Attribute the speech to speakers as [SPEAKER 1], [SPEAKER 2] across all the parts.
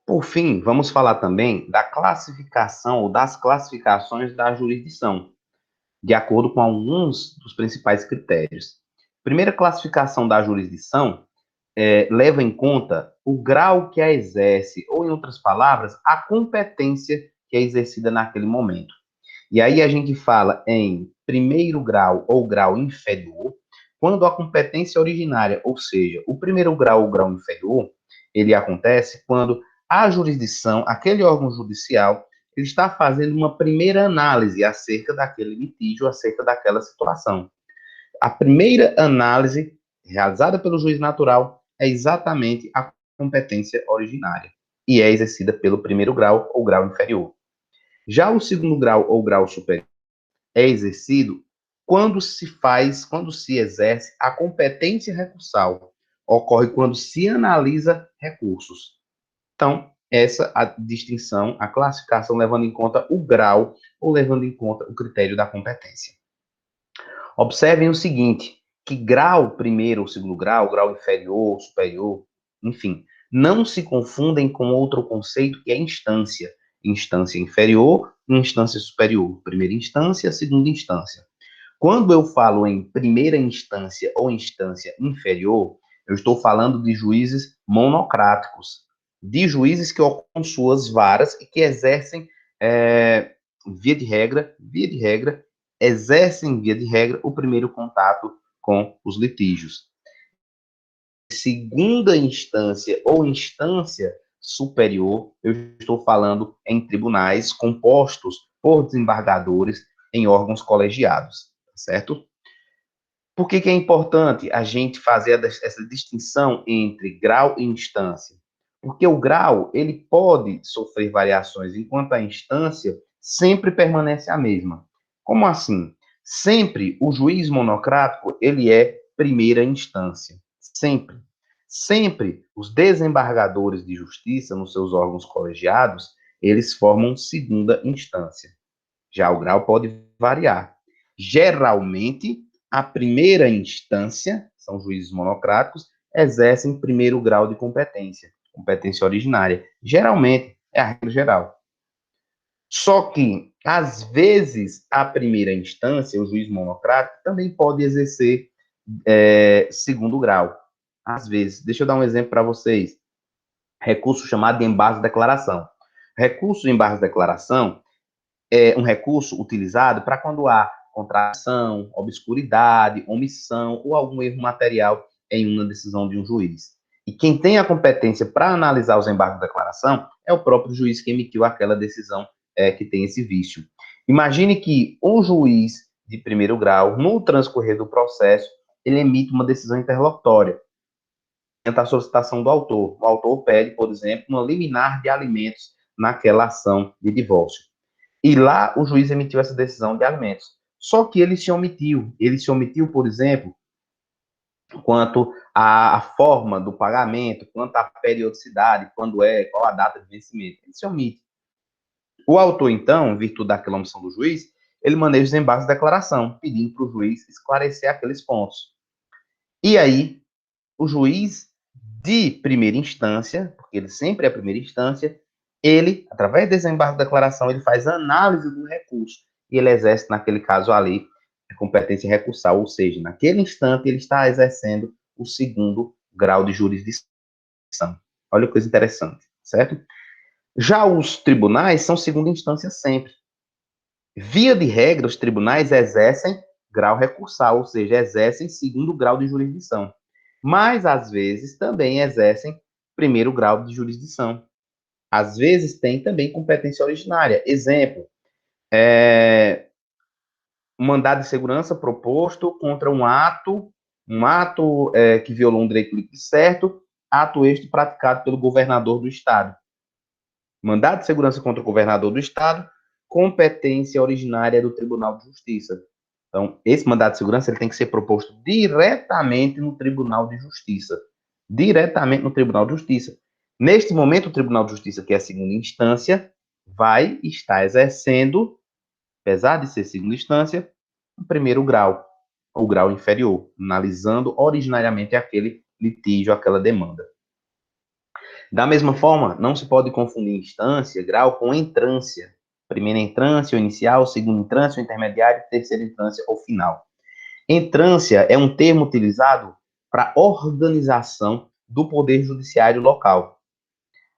[SPEAKER 1] Por fim, vamos falar também da classificação ou das classificações da jurisdição, de acordo com alguns dos principais critérios. Primeira classificação da jurisdição leva em conta o grau que a exerce, ou, em outras palavras, a competência que é exercida naquele momento. E aí a gente fala em primeiro grau ou grau inferior, quando a competência originária, ou seja, o primeiro grau ou grau inferior, ele acontece quando a jurisdição, aquele órgão judicial, ele está fazendo uma primeira análise acerca daquele litígio, acerca daquela situação. A primeira análise realizada pelo juiz natural é exatamente a competência originária e é exercida pelo primeiro grau ou grau inferior. Já o segundo grau ou grau superior é exercido quando se exerce a competência recursal. Ocorre quando se analisa recursos. Então, essa a distinção, a classificação levando em conta o grau ou levando em conta o critério da competência. Observem o seguinte, que grau primeiro ou segundo grau inferior, superior, enfim, não se confundem com outro conceito que é instância. Instância inferior e instância superior. Primeira instância, segunda instância. Quando eu falo em primeira instância ou instância inferior, eu estou falando de juízes monocráticos, de juízes que ocupam suas varas e que exercem, via de regra, exercem, via de regra, o primeiro contato com os litígios. Segunda instância ou instância superior, eu estou falando em tribunais compostos por desembargadores em órgãos colegiados, certo? Por que é importante a gente fazer essa distinção entre grau e instância? Porque o grau, ele pode sofrer variações, enquanto a instância sempre permanece a mesma. Como assim? Sempre o juiz monocrático, ele é primeira instância. Sempre. Sempre os desembargadores de justiça, nos seus órgãos colegiados, eles formam segunda instância. Já o grau pode variar. Geralmente, a primeira instância, são juízes monocráticos, exercem primeiro grau de competência, competência originária. Geralmente, é a regra geral. Só que, às vezes, a primeira instância, o juiz monocrático, também pode exercer segundo grau. Às vezes. Deixa eu dar um exemplo para vocês. Recurso chamado de embargo de declaração. Recurso de embargo de declaração é um recurso utilizado para quando há contração, obscuridade, omissão ou algum erro material em uma decisão de um juiz. E quem tem a competência para analisar os embargos de declaração é o próprio juiz que emitiu aquela decisão que tem esse vício. Imagine que um juiz de primeiro grau, no transcorrer do processo, ele emite uma decisão interlocutória, a solicitação do autor. O autor pede, por exemplo, uma liminar de alimentos naquela ação de divórcio. E lá o juiz emitiu essa decisão de alimentos. Só que ele se omitiu. Ele se omitiu, por exemplo, quanto à forma do pagamento, quanto à periodicidade, quando é, qual a data de vencimento. Ele se omite. O autor, então, em virtude daquela omissão do juiz, ele maneja os embargos de declaração, pedindo para o juiz esclarecer aqueles pontos. E aí, o juiz de primeira instância, porque ele sempre é a primeira instância, ele, através desse embargo de declaração, ele faz análise do recurso e ele exerce, naquele caso ali, a competência recursal, ou seja, naquele instante ele está exercendo o segundo grau de jurisdição. Olha que coisa interessante, certo? Já os tribunais são segunda instância sempre. Via de regra, os tribunais exercem grau recursal, ou seja, exercem segundo grau de jurisdição. Mas, às vezes, também exercem primeiro grau de jurisdição. Às vezes, tem também competência originária. Exemplo, um mandado de segurança proposto contra um ato que violou um direito líquido certo, ato este praticado pelo governador do estado. Mandado de segurança contra o governador do estado, competência originária do Tribunal de Justiça. Então, esse mandado de segurança ele tem que ser proposto diretamente no Tribunal de Justiça. Diretamente no Tribunal de Justiça. Neste momento, o Tribunal de Justiça, que é a segunda instância, vai estar exercendo, apesar de ser segunda instância, o primeiro grau, o grau inferior, analisando originariamente aquele litígio, aquela demanda. Da mesma forma, não se pode confundir instância, grau, com entrância. Primeira entrância, ou inicial, segunda entrância, ou intermediária, terceira entrância, ou final. Entrância é um termo utilizado para organização do poder judiciário local,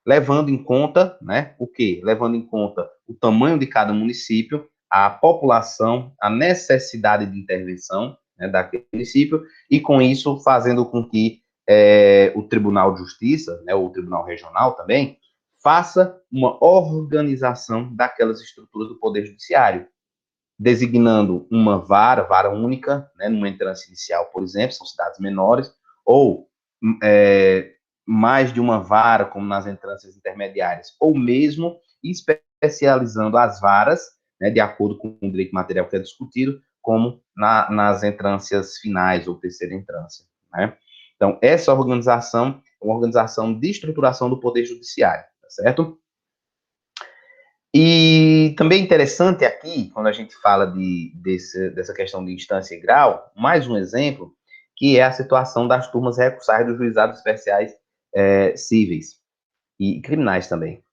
[SPEAKER 1] levando em conta, né, o quê? Levando em conta o tamanho de cada município, a população, a necessidade de intervenção, né, daquele município, e com isso fazendo com que o Tribunal de Justiça, né, ou o Tribunal Regional também, faça uma organização daquelas estruturas do Poder Judiciário, designando uma vara única, né, numa entrância inicial, por exemplo, são cidades menores, ou mais de uma vara, como nas entrâncias intermediárias, ou mesmo especializando as varas, né, de acordo com o direito material que é discutido, como nas entrâncias finais ou terceira entrância. Né? Então, essa organização é uma organização de estruturação do Poder Judiciário, tá certo? E também interessante aqui, quando a gente fala dessa questão de instância e grau, mais um exemplo, que é a situação das turmas recursais dos juizados especiais cíveis e criminais também.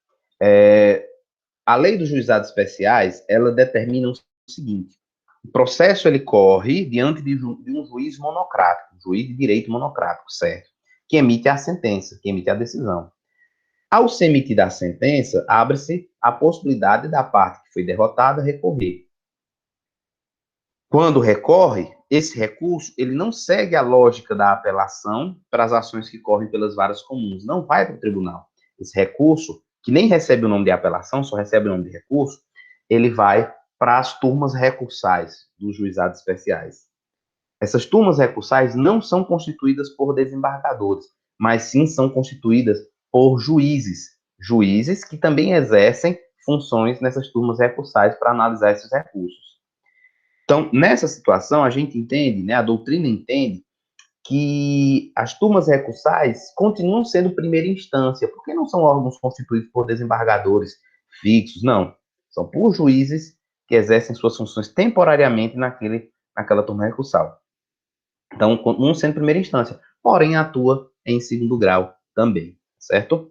[SPEAKER 1] A lei dos juizados especiais, ela determina o seguinte: o processo ele corre diante de um juiz monocrático, juiz de direito monocrático, certo? Que emite a sentença, que emite a decisão. Ao ser emitida a sentença, abre-se a possibilidade da parte que foi derrotada recorrer. Quando recorre, esse recurso ele não segue a lógica da apelação para as ações que correm pelas varas comuns, não vai para o tribunal. Esse recurso, que nem recebe o nome de apelação, só recebe o nome de recurso, ele vai para as turmas recursais dos juizados especiais. Essas turmas recursais não são constituídas por desembargadores, mas sim são constituídas por juízes que também exercem funções nessas turmas recursais para analisar esses recursos. Então, nessa situação, a gente entende, né, a doutrina entende que as turmas recursais continuam sendo primeira instância, porque não são órgãos constituídos por desembargadores fixos, não. São por juízes que exercem suas funções temporariamente naquela turma recursal. Então, não sendo primeira instância, porém atua em segundo grau também, certo?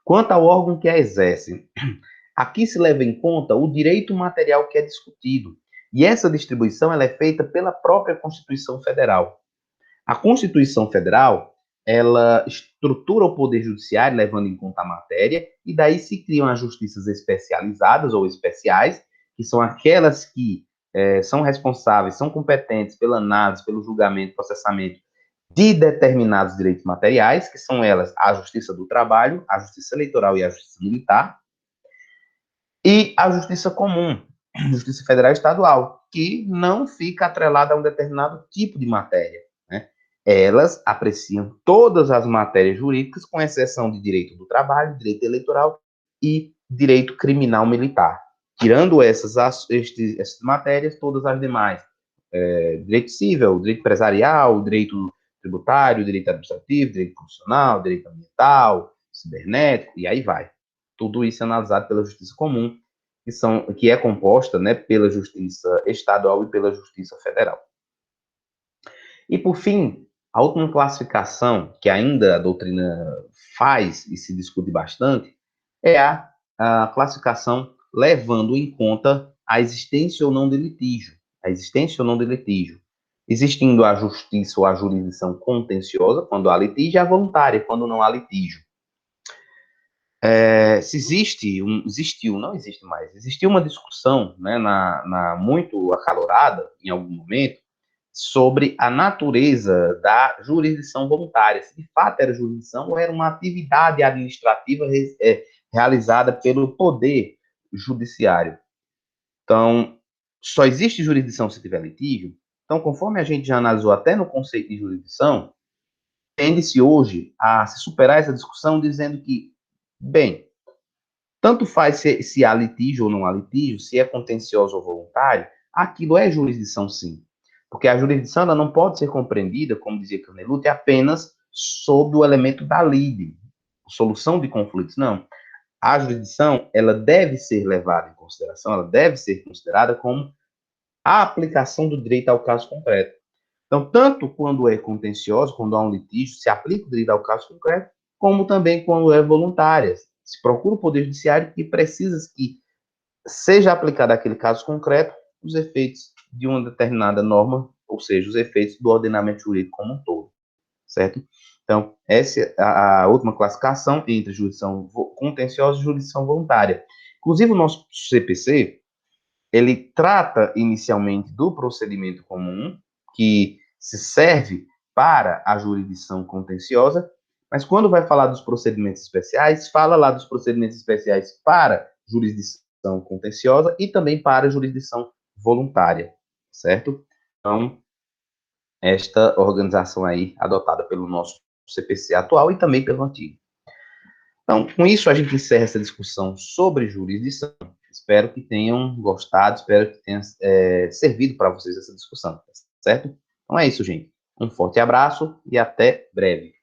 [SPEAKER 1] Quanto ao órgão que a exerce, aqui se leva em conta o direito material que é discutido, e essa distribuição ela é feita pela própria Constituição Federal. A Constituição Federal, ela estrutura o Poder Judiciário levando em conta a matéria, e daí se criam as justiças especializadas ou especiais, que são aquelas que são responsáveis, são competentes pela análise, pelo julgamento, processamento de determinados direitos materiais, que são elas a Justiça do Trabalho, a Justiça Eleitoral e a Justiça Militar, e a Justiça Comum, Justiça Federal e Estadual, que não fica atrelada a um determinado tipo de matéria. Né? Elas apreciam todas as matérias jurídicas, com exceção de direito do trabalho, direito eleitoral e direito criminal militar. Tirando essas matérias, todas as demais, direito civil, direito empresarial, direito tributário, direito administrativo, direito constitucional, direito ambiental, cibernético, e aí vai. Tudo isso é analisado pela Justiça Comum, que é composta, né, pela Justiça Estadual e pela Justiça Federal. E, por fim, a última classificação, que ainda a doutrina faz e se discute bastante, é a classificação levando em conta a existência ou não de litígio. A existência ou não de litígio. Existindo a justiça ou a jurisdição contenciosa, quando há litígio, e a voluntária, quando não há litígio. Se existiu, não existe mais, existiu uma discussão, né, muito acalorada, em algum momento, sobre a natureza da jurisdição voluntária, se de fato era jurisdição ou era uma atividade administrativa realizada pelo poder judiciário. Então, só existe jurisdição se tiver litígio. Então, conforme a gente já analisou até no conceito de jurisdição, tende-se hoje a se superar essa discussão dizendo que, bem, tanto faz se há litígio ou não há litígio, se é contencioso ou voluntário, aquilo é jurisdição sim. Porque a jurisdição ela não pode ser compreendida, como dizia Caneluti, apenas sob o elemento da lide, solução de conflitos. Não. A jurisdição ela deve ser levada em consideração, ela deve ser considerada como a aplicação do direito ao caso concreto. Então, tanto quando é contencioso, quando há um litígio, se aplica o direito ao caso concreto, como também quando é voluntária. Se procura o Poder Judiciário e precisa que seja aplicado aquele caso concreto os efeitos de uma determinada norma, ou seja, os efeitos do ordenamento jurídico como um todo, certo? Então, essa é a última classificação entre jurisdição contenciosa e jurisdição voluntária. Inclusive, o nosso CPC, ele trata inicialmente do procedimento comum, que se serve para a jurisdição contenciosa, mas quando vai falar dos procedimentos especiais, fala lá dos procedimentos especiais para jurisdição contenciosa e também para jurisdição voluntária, certo? Então, esta organização aí adotada pelo nosso CPC atual e também pelo antigo. Então, com isso, a gente encerra essa discussão sobre jurisdição. Espero que tenham gostado, espero que tenha servido para vocês essa discussão, certo? Então é isso, gente. Um forte abraço e até breve.